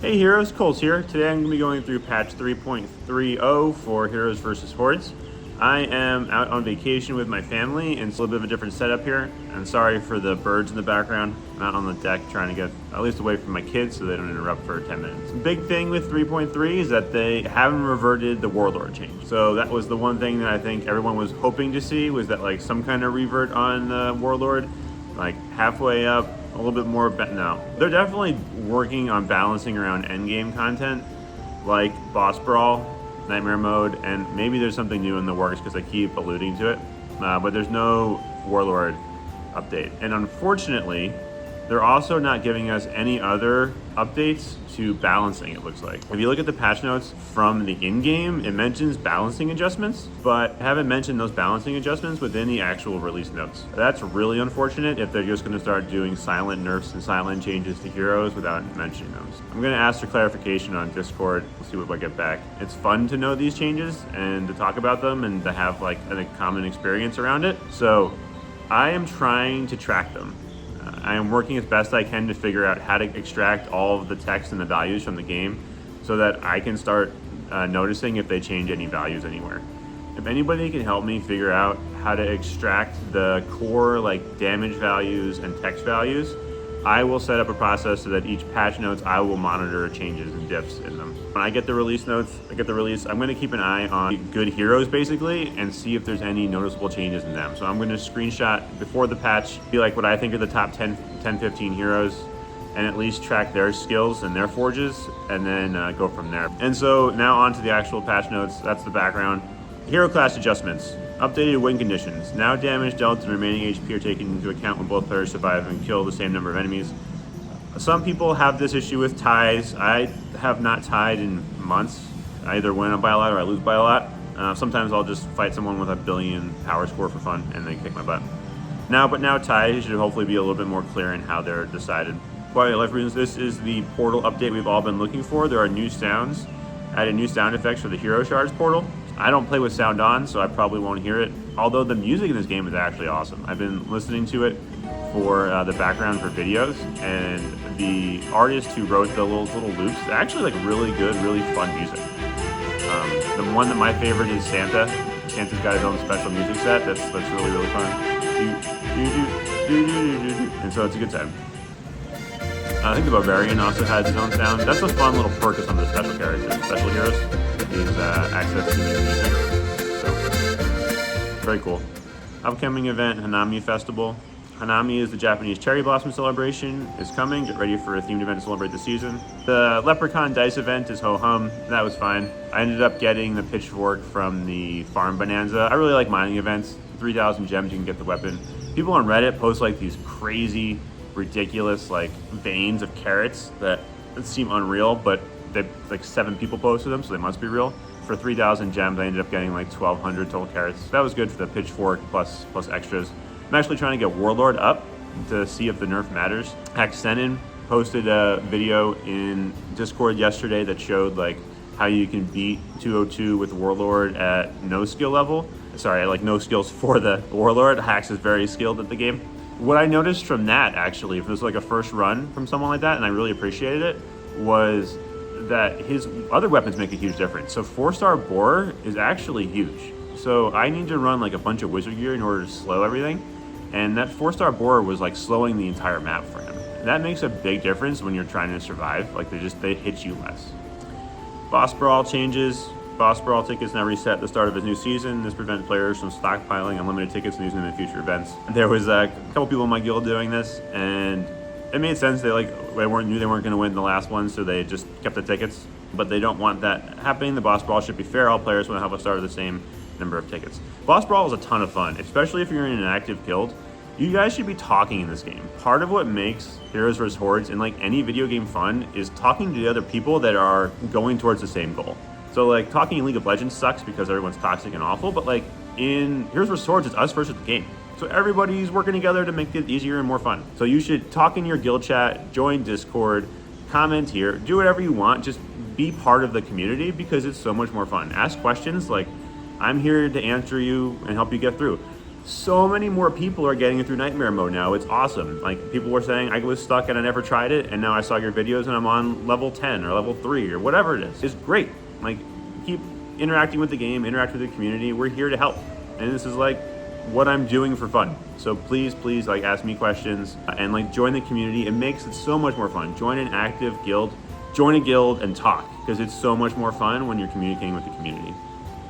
Hey Heroes, Kolz here. Today I'm going to be going through patch 3.30 for Heroes vs. Hordes. I am out on vacation with my family and it's a little bit of a different setup here. And sorry for the birds in the background. I'm out on the deck trying to get at least away from my kids so they don't interrupt for 10 minutes. The big thing with 3.3 is that they haven't reverted the Warlord change. So that was the one thing that I think everyone was hoping to see, was that like some kind of revert on the Warlord, like halfway up. A little bit more, no. They're definitely working on balancing around endgame content, like boss brawl, nightmare mode, and maybe there's something new in the works because I keep alluding to it. But there's no Warlord update. And unfortunately, they're also not giving us any other updates to balancing, it looks like. If you look at the patch notes from the in-game, it mentions balancing adjustments, but haven't mentioned those balancing adjustments within the actual release notes. That's really unfortunate if they're just gonna start doing silent nerfs and silent changes to heroes without mentioning those. I'm gonna ask for clarification on Discord. We'll see what I get back. It's fun to know these changes and to talk about them and to have like a common experience around it. So I am trying to track them. I am working as best I can to figure out how to extract all of the text and the values from the game so that I can start noticing if they change any values anywhere. If anybody can help me figure out how to extract the core like damage values and text values, I will set up a process so that each patch notes I will monitor changes and diffs in them. When I get the release notes, I'm going to keep an eye on good heroes basically and see if there's any noticeable changes in them. So I'm going to screenshot before the patch, be like what I think are the top 10-15 heroes, and at least track their skills and their forges, and then go from there. And so now on to the actual patch notes. That's the background. Hero class adjustments. Updated win conditions. Now damage dealt and remaining HP are taken into account when both players survive and kill the same number of enemies. Some people have this issue with ties. I have not tied in months. I either win by a lot or I lose by a lot. Sometimes I'll just fight someone with a billion power score for fun and they kick my butt. But now ties should hopefully be a little bit more clear in how they're decided. Quality of life reasons, this is the portal update we've all been looking for. There are new sounds. Added new sound effects for the hero shards portal. I don't play with sound on, so I probably won't hear it. Although the music in this game is actually awesome. I've been listening to it for the background for videos, and the artist who wrote the little loops, they're actually like really good, really fun music. The one that my favorite is Santa. Santa's got his own special music set that's really, really fun. And so it's a good time. I think the Barbarian also has his own sound. That's a fun little perk of some of the special characters, special heroes, is access to new music. So, very cool. Upcoming event, Hanami Festival. Hanami is the Japanese cherry blossom celebration, is coming. Get ready for a themed event to celebrate the season. The Leprechaun Dice event is ho-hum. That was fine. I ended up getting the pitchfork from the Farm Bonanza. I really like mining events. 3,000 gems, you can get the weapon. People on Reddit post like these crazy, ridiculous like veins of carrots that seem unreal, but like 7 people posted them, so they must be real. For 3,000 gems, I ended up getting like 1,200 total carrots. That was good for the pitchfork plus extras. I'm actually trying to get Warlord up to see if the nerf matters. Haxenin posted a video in Discord yesterday that showed like how you can beat 202 with Warlord at no skill level. Sorry, like no skills for the Warlord. Hax is very skilled at the game. What I noticed from that, actually, if it was like a first run from someone like that, and I really appreciated it, was that his other weapons make a huge difference. So 4-star boar is actually huge. So I need to run like a bunch of wizard gear in order to slow everything. And that 4-star boar was like slowing the entire map for him. And that makes a big difference when you're trying to survive. Like they hit you less. Boss Brawl Changes. Boss Brawl tickets now reset at the start of his new season. This prevents players from stockpiling unlimited tickets and using them in future events. There was a couple people in my guild doing this, and it made sense. They knew they weren't going to win the last one, so they just kept the tickets. But they don't want that happening. The Boss Brawl should be fair. All players want to have a start of the same number of tickets. Boss Brawl is a ton of fun, especially if you're in an active guild. You guys should be talking in this game. Part of what makes Heroes vs. Hordes and like any video game fun is talking to the other people that are going towards the same goal. So like talking in League of Legends sucks because everyone's toxic and awful, but like in Heroes vs. Hordes, it's us versus the game. So everybody's working together to make it easier and more fun. So you should talk in your guild chat, join Discord, comment here, do whatever you want, just be part of the community because it's so much more fun. Ask questions, like I'm here to answer you and help you get through. so many more people are getting it through Nightmare mode now. It's awesome. Like, people were saying I was stuck and I never tried it, and now I saw your videos and I'm on level 10 or level 3 or whatever it is. It's great. Like, keep interacting with the game, interact with the community. We're here to help. And this is like what I'm doing for fun. So please, like, ask me questions and like join the community. It makes it so much more fun. Join an active guild, join a guild and talk, because it's so much more fun when you're communicating with the community.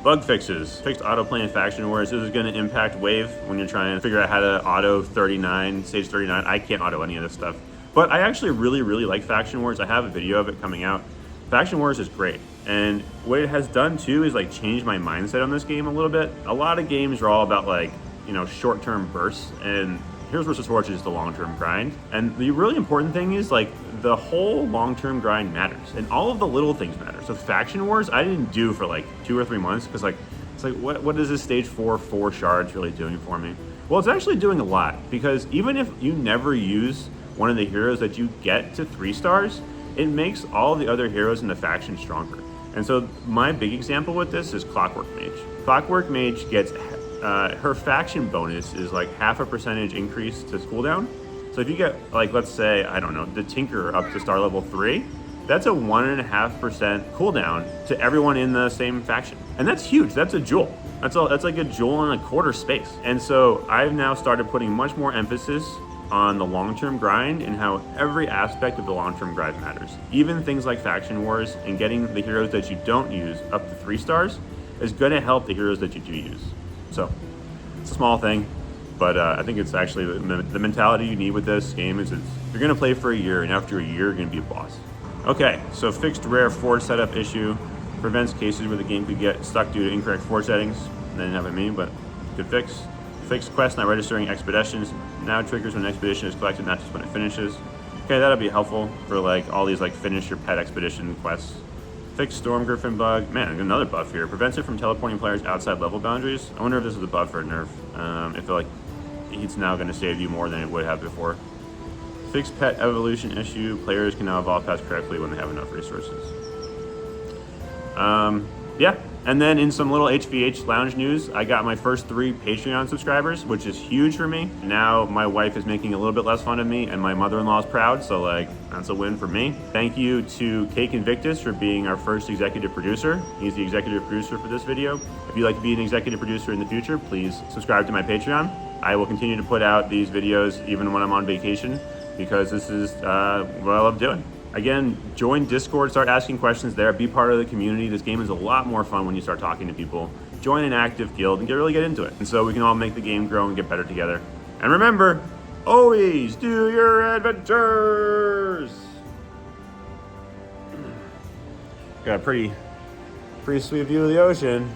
Bug fixes. Fixed autoplay in Faction Wars. This is going to impact Wave when you're trying to figure out how to auto 39, stage 39. I can't auto any of this stuff. But I actually really like Faction Wars. I have a video of it coming out. Faction Wars is great. And what it has done too is like change my mindset on this game a little bit. A lot of games are all about like, you know, short-term bursts, and Heroes vs. Hordes is the long-term grind. And the really important thing is like the whole long-term grind matters, and all of the little things matter. So Faction Wars, I didn't do for like 2 or 3 months, because like it's like what is this stage 4 shards really doing for me? Well, it's actually doing a lot, because even if you never use one of the heroes that you get to 3 stars, it makes all the other heroes in the faction stronger. And so my big example with this is Clockwork Mage. Clockwork Mage gets her faction bonus is like 0.5% increase to cooldown. So if you get, like, let's say, I don't know, the Tinker up to star level 3, that's a 1.5% cooldown to everyone in the same faction. And that's huge. That's a jewel. That's like a jewel in a quarter space. And so I've now started putting much more emphasis on the long-term grind and how every aspect of the long-term grind matters. Even things like Faction Wars and getting the heroes that you don't use up to 3 stars is going to help the heroes that you do use. So it's a small thing, but I think it's actually the mentality you need with this game is you're going to play for a year, and after a year you're going to be a boss. Okay, so fixed rare Forge setup issue prevents cases where the game could get stuck due to incorrect Forge settings. They didn't have it mean, but good fix. Fixed quest not registering expeditions now triggers when an expedition is collected, not just when it finishes. Okay, that'll be helpful for like all these like finish your pet expedition quests. Fixed Storm Griffin bug. Man, another buff here. Prevents it from teleporting players outside level boundaries. I wonder if this is a buff or a nerf. I feel like it's now going to save you more than it would have before. Fixed pet evolution issue. Players can now evolve pets correctly when they have enough resources. Yeah. And then in some little HVHLounge news, I got my first 3 Patreon subscribers, which is huge for me. Now my wife is making a little bit less fun of me, and my mother-in-law is proud, so like that's a win for me. Thank you to Cake Invictus for being our first executive producer. He's the executive producer for this video. If you'd like to be an executive producer in the future, please subscribe to my Patreon. I will continue to put out these videos even when I'm on vacation, because this is what I love doing. Again, join Discord, start asking questions there, be part of the community. This game is a lot more fun when you start talking to people. Join an active guild and really get into it. And so we can all make the game grow and get better together. And remember, always do your adventures! Got a pretty sweet view of the ocean.